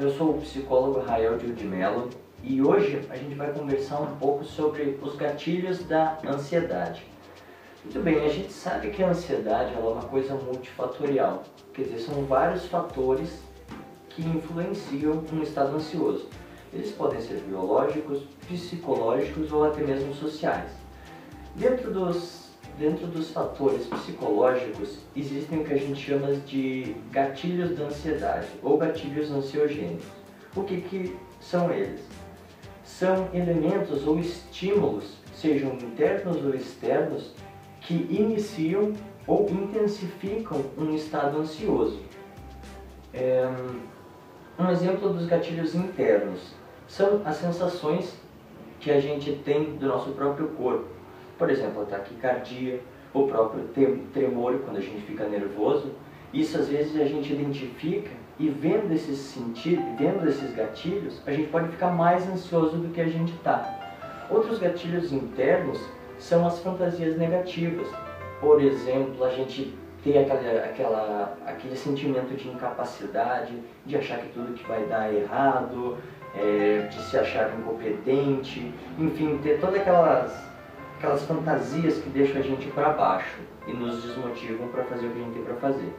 eu sou o psicólogo Rael de Mello e hoje a gente vai conversar um pouco sobre os gatilhos da ansiedade. Muito bem, a gente sabe que a ansiedade ela é uma coisa multifatorial, quer dizer, são vários fatores que influenciam um estado ansioso. Eles podem ser biológicos, psicológicos ou até mesmo sociais. Dentro dos fatores psicológicos, existem o que a gente chama de gatilhos da ansiedade ou gatilhos ansiogênicos. O que são eles? São elementos ou estímulos, sejam internos ou externos, que iniciam ou intensificam um estado ansioso. Um exemplo dos gatilhos internos são as sensações que a gente tem do nosso próprio corpo. Por exemplo, a taquicardia, o próprio tremor quando a gente fica nervoso. Isso às vezes a gente identifica e vendo esses gatilhos, a gente pode ficar mais ansioso do que a gente está. Outros gatilhos internos são as fantasias negativas. Por exemplo, a gente tem aquele sentimento de incapacidade, de achar que tudo que vai dar é errado, de se achar incompetente, enfim, ter todas aquelas fantasias que deixam a gente para baixo e nos desmotivam para fazer o que a gente tem para fazer.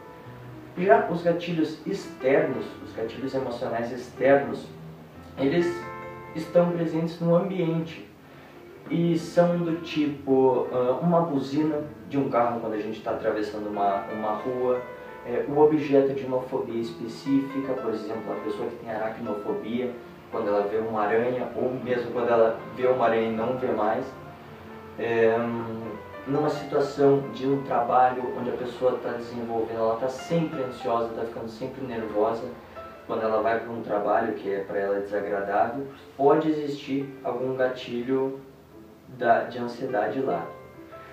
Já os gatilhos externos, os gatilhos emocionais externos, eles estão presentes no ambiente e são do tipo uma buzina de um carro quando a gente está atravessando uma rua, o objeto de uma fobia específica, por exemplo, a pessoa que tem aracnofobia, quando ela vê uma aranha, ou mesmo quando ela vê uma aranha e não vê mais. Numa situação de um trabalho onde a pessoa está desenvolvendo, ela está sempre ansiosa, está ficando sempre nervosa, quando ela vai para um trabalho que é para ela desagradável, pode existir algum gatilho de ansiedade lá.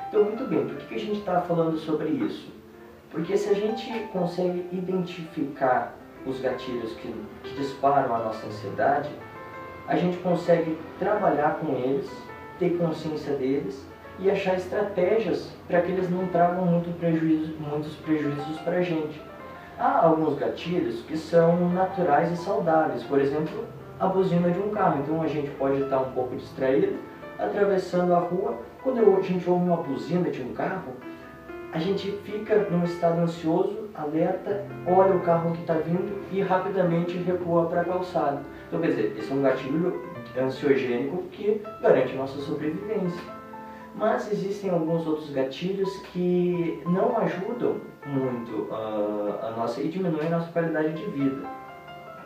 Então, muito bem, por que a gente está falando sobre isso? Porque se a gente consegue identificar os gatilhos que disparam a nossa ansiedade, a gente consegue trabalhar com eles, ter consciência deles e achar estratégias para que eles não tragam muitos prejuízos para a gente. Há alguns gatilhos que são naturais e saudáveis, por exemplo, a buzina de um carro. Então a gente pode estar um pouco distraído, atravessando a rua, quando a gente ouve uma buzina de um carro, a gente fica num estado ansioso, alerta, olha o carro que está vindo e rapidamente recua para a calçada. Então, quer dizer, esse é um gatilho ansiogênico que garante a nossa sobrevivência. Mas existem alguns outros gatilhos que não ajudam muito a nossa e diminuem a nossa qualidade de vida.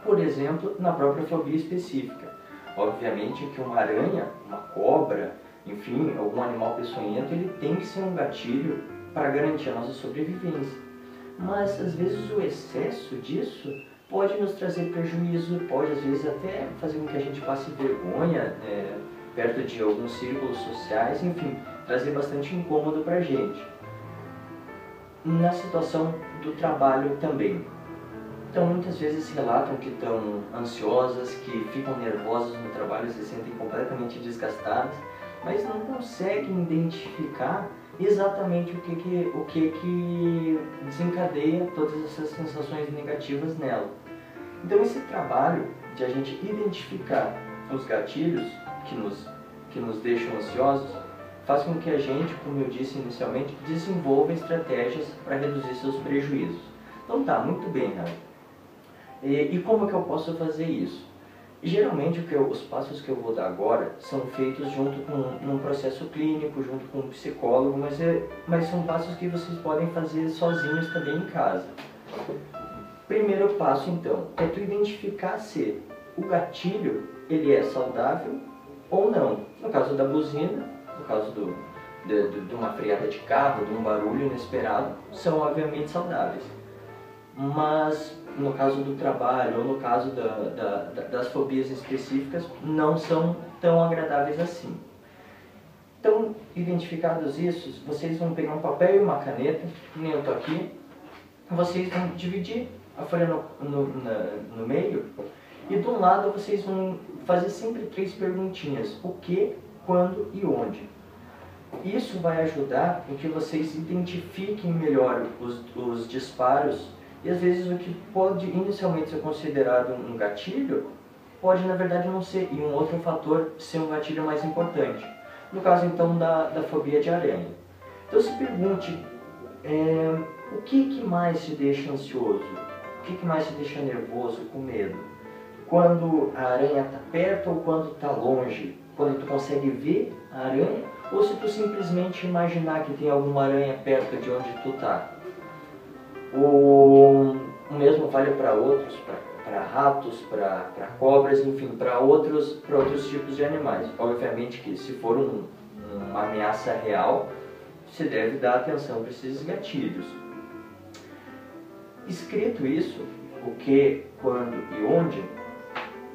Por exemplo, na própria fobia específica. Obviamente que uma aranha, uma cobra, enfim, algum animal peçonhento, ele tem que ser um gatilho para garantir a nossa sobrevivência. Mas às vezes o excesso disso pode nos trazer prejuízo, pode às vezes até fazer com que a gente passe vergonha perto de alguns círculos sociais, enfim, trazer bastante incômodo para a gente. Na situação do trabalho também. Então, muitas vezes relatam que estão ansiosas, que ficam nervosas no trabalho, se sentem completamente desgastadas, mas não conseguem identificar exatamente o que desencadeia todas essas sensações negativas nela. Então, esse trabalho de a gente identificar os gatilhos que nos deixam ansiosos faz com que a gente, como eu disse inicialmente, desenvolva estratégias para reduzir seus prejuízos. Então tá, muito bem, Raul. E como que eu posso fazer isso? Geralmente os passos que eu vou dar agora são feitos junto com um processo clínico, junto com um psicólogo, mas são passos que vocês podem fazer sozinhos também em casa. Primeiro passo então, é tu identificar se o gatilho ele é saudável ou não. No caso da buzina, no caso de uma freada de carro, de um barulho inesperado, são obviamente saudáveis. Mas no caso do trabalho ou no caso das fobias específicas, não são tão agradáveis assim. Então, identificados isso, vocês vão pegar um papel e uma caneta, que nem eu estou aqui, vocês vão dividir a folha no meio e do lado vocês vão fazer sempre 3 perguntinhas: o que, quando e onde. Isso vai ajudar em que vocês identifiquem melhor os disparos E às vezes o que pode inicialmente ser considerado um gatilho, pode na verdade não ser, e um outro fator ser um gatilho mais importante. No caso então da fobia de aranha. Então se pergunte, o que mais te deixa ansioso? O que mais te deixa nervoso, com medo? Quando a aranha está perto ou quando está longe? Quando tu consegue ver a aranha? Ou se tu simplesmente imaginar que tem alguma aranha perto de onde tu está? O mesmo vale para outros, para ratos, para cobras, enfim, para outros tipos de animais. Obviamente que se for uma ameaça real, você deve dar atenção para esses gatilhos. Escrito isso, o que, quando e onde,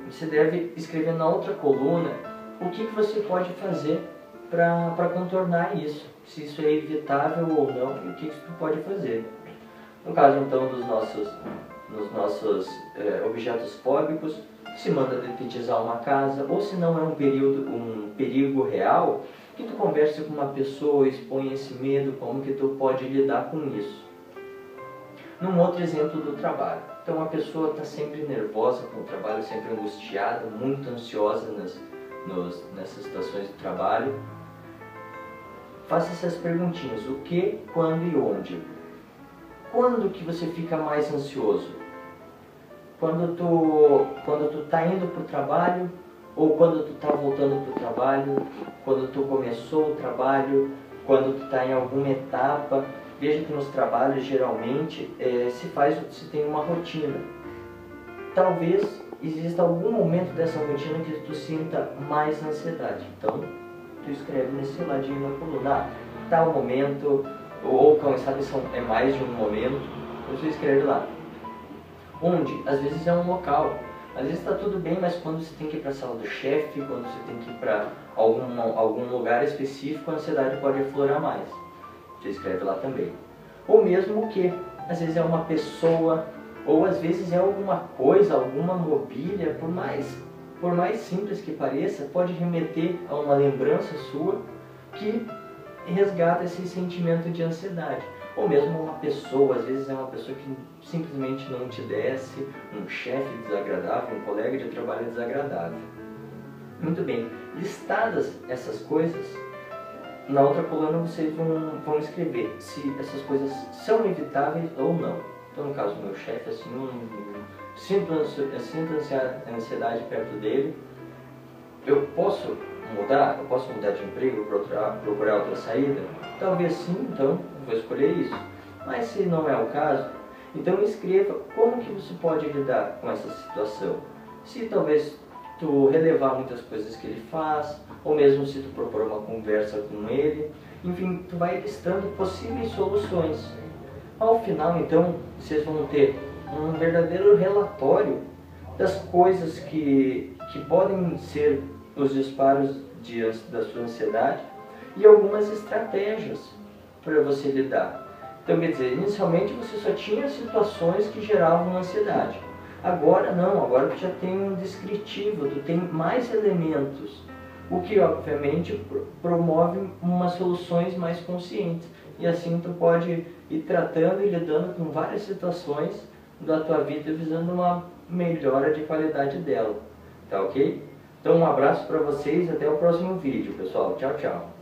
você deve escrever na outra coluna o que você pode fazer para contornar isso, se isso é evitável ou não, e o que você pode fazer. No caso então dos nossos objetos fóbicos, se manda detetizar uma casa, ou se não é um perigo real, que tu converse com uma pessoa, expõe esse medo, como que tu pode lidar com isso. Num outro exemplo do trabalho. Então a pessoa está sempre nervosa com o trabalho, sempre angustiada, muito ansiosa nessas situações de trabalho. Faça essas perguntinhas, o que, quando e onde. Quando que você fica mais ansioso? Quando tu tá indo para o trabalho, ou quando tu tá voltando para o trabalho, quando tu começou o trabalho, quando tu está em alguma etapa. Veja que nos trabalhos geralmente se tem uma rotina. Talvez exista algum momento dessa rotina que tu sinta mais ansiedade. Então, tu escreve nesse ladinho na coluna, tal momento, ou quem sabe é mais de um momento, você escreve lá. Onde? Às vezes é um local. Às vezes está tudo bem, mas quando você tem que ir para a sala do chefe, quando você tem que ir para algum lugar específico, a ansiedade pode aflorar mais. Você escreve lá também. Ou mesmo o que? Às vezes é uma pessoa, ou às vezes é alguma coisa, alguma mobília, por mais simples que pareça, pode remeter a uma lembrança sua que resgata esse sentimento de ansiedade. Ou mesmo uma pessoa, às vezes é uma pessoa que simplesmente não te desce, um chefe desagradável, um colega de trabalho desagradável. Muito bem, listadas essas coisas, na outra coluna vocês vão escrever se essas coisas são evitáveis ou não. Então, no caso do meu chefe, assim, sinto a ansiedade perto dele. Eu posso mudar? Eu posso mudar de emprego, procurar outra saída? Talvez sim, então vou escolher isso. Mas se não é o caso, então escreva como que você pode lidar com essa situação. Se talvez tu relevar muitas coisas que ele faz, ou mesmo se tu propor uma conversa com ele, enfim, tu vai listando possíveis soluções. Ao final, então, vocês vão ter um verdadeiro relatório das coisas que podem ser os disparos da sua ansiedade e algumas estratégias para você lidar. Então, quer dizer, inicialmente você só tinha situações que geravam ansiedade. Agora não, agora tu já tem um descritivo, tu tem mais elementos, o que obviamente promove umas soluções mais conscientes. E assim tu pode ir tratando e lidando com várias situações da tua vida visando uma melhora de qualidade dela. Tá ok? Então um abraço para vocês e até o próximo vídeo, pessoal. Tchau, tchau.